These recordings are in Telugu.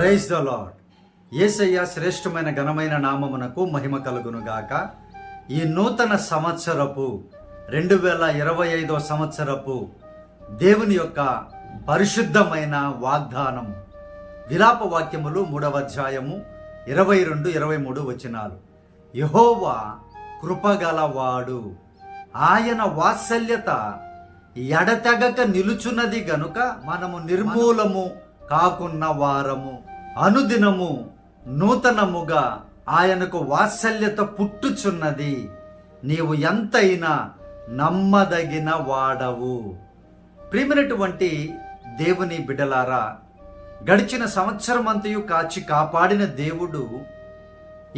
Praise the lord. యేసయ్య శ్రేష్టమైన ఘనమైన నామమునకు మహిమ కలుగునుగాక. ఈ నూతన సంవత్సరపు 2025 సంవత్సరపు దేవుని యొక్క పరిశుద్ధమైన వాగ్దానం విలాప వాక్యములు 3వ అధ్యాయము 22-23 వచనాలు. యెహోవా కృపగలవాడు, ఆయన వాత్సల్యత ఎడతెగక నిలుచున్నది గనుక మనము నిర్మూలము కాకున్న వారము. అనుదినము నూతనముగా ఆయనకు వాత్సల్యత పుట్టుచున్నది. నీవు ఎంతైనా నమ్మదగిన వాడవు. ప్రియమైనటువంటి దేవుని బిడ్డలారా, గడిచిన సంవత్సరమంతయు కాచి కాపాడిన దేవుడు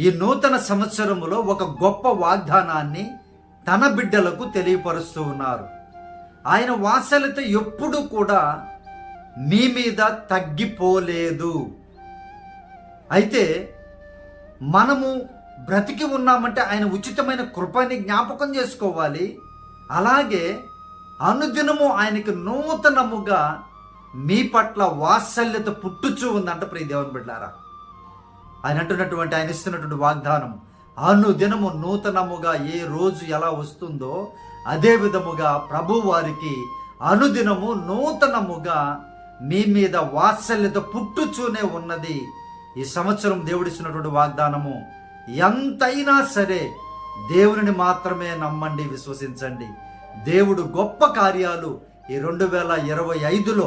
ఈ నూతన సంవత్సరములో ఒక గొప్ప వాగ్దానాన్ని తన బిడ్డలకు తెలియపరుస్తూ ఉన్నారు. ఆయన వాత్సల్యత ఎప్పుడు కూడా మీ మీద తగ్గిపోలేదు. అయితే మనము బ్రతికి ఉన్నామంటే ఆయన ఉచితమైన కృపని జ్ఞాపకం చేసుకోవాలి. అలాగే అనుదినము ఆయనకి నూతనముగా మీ పట్ల వాత్సల్యత పుట్టుచూ ఉందంట. ప్రియ దేవుని బిడ్డలారా, ఆయన అంటున్నటువంటి, ఆయన ఇస్తున్నటువంటి వాగ్దానం అనుదినము నూతనముగా ఏ రోజు ఎలా వస్తుందో అదే విధముగా ప్రభు వారికి అనుదినము నూతనముగా మీ మీద వాత్సల్యత పుట్టుచూనే ఉన్నది. ఈ సంవత్సరం దేవుడిచ్చినటువంటి వాగ్దానము. ఎంతైనా సరే దేవుని మాత్రమే నమ్మండి, విశ్వసించండి. దేవుడు గొప్ప కార్యాలు ఈ 2025లో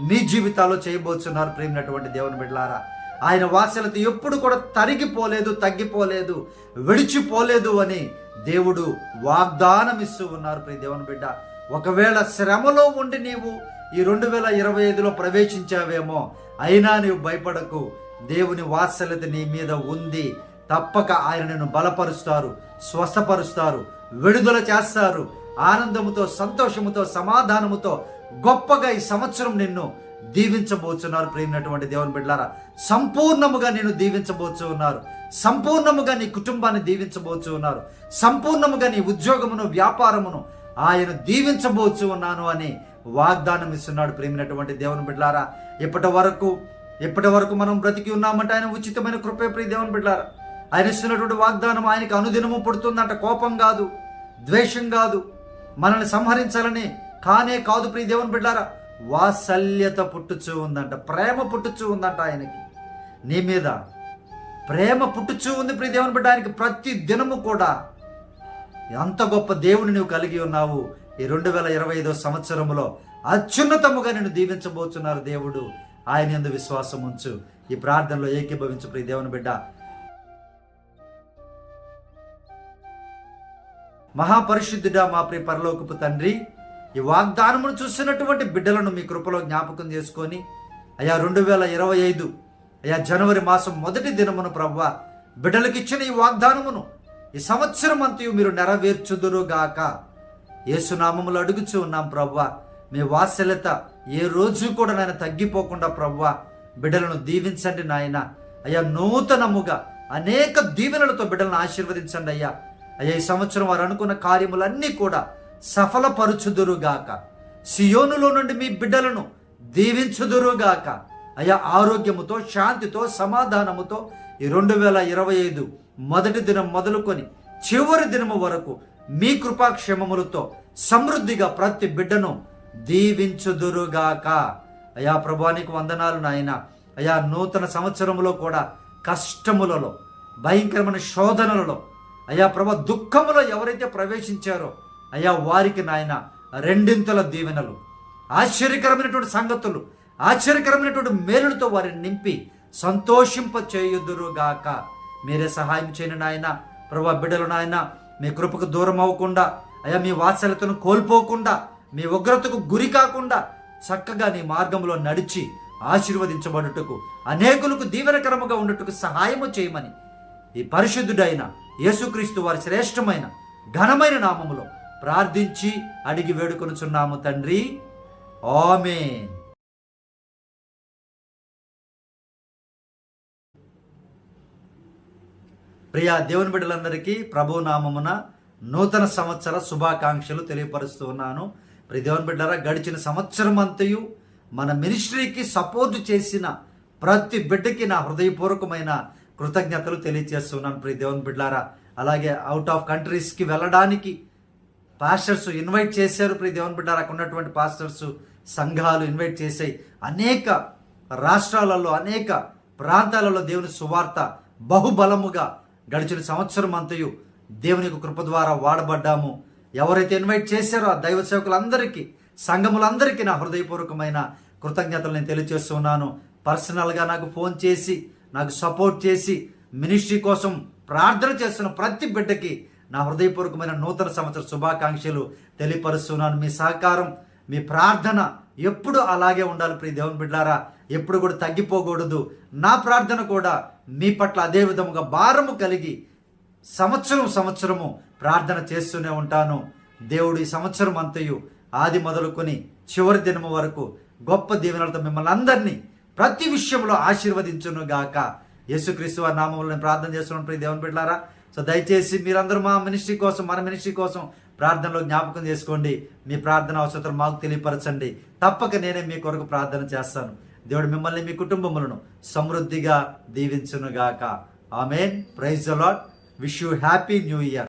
మీ జీవితాల్లో చేయబోతున్నారు. ప్రేమైనటువంటి దేవుని బిడ్డలారా, ఆయన వాత్సల్యత ఎప్పుడు కూడా తరిగిపోలేదు, తగ్గిపోలేదు, విడిచిపోలేదు అని దేవుడు వాగ్దానం ఇస్తూ ఉన్నారు. ప్రియ దేవుని బిడ్డ, ఒకవేళ శ్రమలో ఉండి నీవు ఈ 2025లో ప్రవేశించావేమో, అయినా నీవు భయపడకు. దేవుని వాత్సల్యత నీ మీద ఉంది. తప్పక ఆయన నిన్ను బలపరుస్తారు, స్వస్థపరుస్తారు, విడుదల చేస్తారు. ఆనందముతో, సంతోషముతో, సమాధానముతో గొప్పగా ఈ సంవత్సరం నిన్ను దీవించబోతున్నారు. ప్రేమైనటువంటి దేవుని బిడ్డలారా, సంపూర్ణముగా నేను దీవించబోతూ ఉన్నారు. సంపూర్ణముగా నీ కుటుంబాన్ని దీవించబోతూ ఉన్నారు. సంపూర్ణముగా నీ ఉద్యోగమును, వ్యాపారమును ఆయన దీవించబోతూ ఉన్నాను అని వాగ్దానం ఇస్తున్నాడు. ప్రేమైనటువంటి దేవుని బిడ్డలారా, ఇప్పటి వరకు మనం బ్రతికి ఉన్నామంటే ఆయన ఉచితమైన కృపే. ప్రియ దేవుని బిడ్డలారా, ఆయన ఇస్తున్నటువంటి వాగ్దానం ఆయనకి అనుదినము పుడుతుందంట. కోపం కాదు, ద్వేషం కాదు, మనల్ని సంహరించాలని కానే కాదు. ప్రియ దేవుని బిడ్డలారా, వాత్సల్యత పుట్టుచూ ఉందంట, ప్రేమ పుట్టుచూ ఉందంట. ఆయనకి నీ మీద ప్రేమ పుట్టుచూ ఉంది. ప్రియ దేవుని బిడ్డ, ఆయనకి ప్రతి దినము కూడా అంత గొప్ప దేవుని నువ్వు కలిగి ఉన్నావు. ఈ 2025 సంవత్సరంలో అత్యున్నతముగా నేను దీవించబోతున్నారు దేవుడు. ఆయన యందు విశ్వాసం ఉంచు. ఈ ప్రార్థనలో ఏకీభవించు ప్రియ దేవుని బిడ్డ. మహాపరిశుద్ధుడా, మా ప్రియ పరలోకపు తండ్రి, ఈ వాగ్దానమును చూసినటువంటి బిడ్డలను మీ కృపలో జ్ఞాపకం చేసుకొని, అయ్యా 2025 అయ్యా జనవరి మాసం 1వ దినమున ప్రభువా బిడ్డలకు ఇచ్చిన ఈ వాగ్దానమును ఈ సంవత్సరం అంతయు మీరు నెరవేర్చుదురుగాక. యేసునామములో అడుగుచూ ఉన్నాం ప్రభువా. మీ వాత్సల్యత ఏ రోజు కూడా నాయన తగ్గిపోకుండా ప్రభువా బిడ్డలను దీవించండి నాయన. అయ్యా నూతనముగా అనేక దీవెనలతో బిడ్డలను ఆశీర్వదించండి అయ్యా. అయ్యా ఈ సంవత్సరం వారు అనుకున్న కార్యములన్నీ కూడా సఫలపరుచుదురుగాక. సియోనులో నుండి మీ బిడ్డలను దీవించుదురుగాక. అయ్యా ఆరోగ్యముతో, శాంతితో, సమాధానముతో ఈ 2025 మొదటి దినం మొదలుకొని చివరి దినము వరకు మీ కృపాక్షేమములతో సమృద్ధిగా ప్రతి బిడ్డను దీవించుదురుగాక. అయా ప్రభువానికి వందనాలు నాయన. అయా నూతన సంవత్సరములో కూడా కష్టములలో, భయంకరమైన శోధనలలో, అయా ప్రభు దుఃఖములో ఎవరైతే ప్రవేశించారో అయా వారికి నాయన రెండింతల దీవెనలు, ఆశ్చర్యకరమైనటువంటి సంగతులు, ఆశ్చర్యకరమైనటువంటి మేలులతో వారిని నింపి సంతోషింప చేయుదురుగాక. మీరే సహాయం చేయను నాయన. ప్రభు బిడ్డలు నాయన మీ కృపకు దూరం అవ్వకుండా, అయ్యా మీ వాత్సల్యతను కోల్పోకుండా, మీ ఉగ్రతకు గురి కాకుండా చక్కగా నీ మార్గంలో నడిచి ఆశీర్వదించబడుటకు, అనేకులకు దీవెనకరముగా ఉండటకు సహాయము చేయమని ఈ పరిశుద్ధుడైన యేసుక్రీస్తు వారి శ్రేష్టమైన ఘనమైన నామములో ప్రార్థించి అడిగి వేడుకొనుచున్నాము తండ్రి. ఆమేన్. ప్రియా దేవుని బిడ్డలందరికీ ప్రభు నామమున నూతన సంవత్సర శుభాకాంక్షలు తెలియపరుస్తూ ఉన్నాను. ప్రియ దేవుని బిడ్డలారా, గడిచిన సంవత్సరం అంతయు మన మినిస్ట్రీకి సపోర్ట్ చేసిన ప్రతి బిడ్డకి నా హృదయపూర్వకమైన కృతజ్ఞతలు తెలియజేస్తున్నాను ప్రియ దేవుని బిడ్డారా. అలాగే అవుట్ ఆఫ్ కంట్రీస్కి వెళ్ళడానికి పాస్టర్స్ ఇన్వైట్ చేశారు ప్రియ దేవుని బిడ్డారా. అక్కడ ఉన్నటువంటి పాస్టర్స్ సంఘాలు ఇన్వైట్ చేసాయి. అనేక రాష్ట్రాలలో అనేక ప్రాంతాలలో దేవుని సువార్త బహుబలముగా గడిచిన సంవత్సరం అంతయు దేవుని యొక్క కృప ద్వారా వాడబడ్డాము. ఎవరైతే ఇన్వైట్ చేశారో ఆ దైవ సేవకులందరికీ, సంఘములందరికీ నా హృదయపూర్వకమైన కృతజ్ఞతలు నేను తెలియజేస్తున్నాను. పర్సనల్గా నాకు ఫోన్ చేసి నాకు సపోర్ట్ చేసి మినిస్ట్రీ కోసం ప్రార్థన చేస్తున్న ప్రతి బిడ్డకి నా హృదయపూర్వకమైన నూతన సంవత్సర శుభాకాంక్షలు తెలియపరుస్తున్నాను. మీ సహకారం, మీ ప్రార్థన ఎప్పుడు అలాగే ఉండాలి ప్రియ దేవుని బిడ్డారా. ఎప్పుడు కూడా తగ్గిపోకూడదు. నా ప్రార్థన కూడా మీ పట్ల అదే విధముగా భారము కలిగి సంవత్సరము ప్రార్థన చేస్తూనే ఉంటాను. దేవుడు ఈ సంవత్సరం అంతయు ఆది మొదలుకొని చివరి దినము వరకు గొప్ప దీవెనలతో మిమ్మల్ని అందరినీ ప్రతి విషయంలో ఆశీర్వదించును గాక. యేసుక్రీస్తు వారి నామములో నేను ప్రార్థన చేస్తున్నాను ప్రియ దేవుని బిడ్డలారా. సో దయచేసి మీరందరూ మన మినిస్ట్రీ కోసం ప్రార్థనలో జ్ఞాపకం చేసుకోండి. మీ ప్రార్థన అవసరతలు మాకు తెలియపరచండి. తప్పక నేనే మీ కొరకు ప్రార్థన చేస్తాను. దేవుడు మిమ్మల్ని, మీ కుటుంబములను సమృద్ధిగా దీవించును గాక. ఆమేన్. Praise the Lord. Wish you happy new year.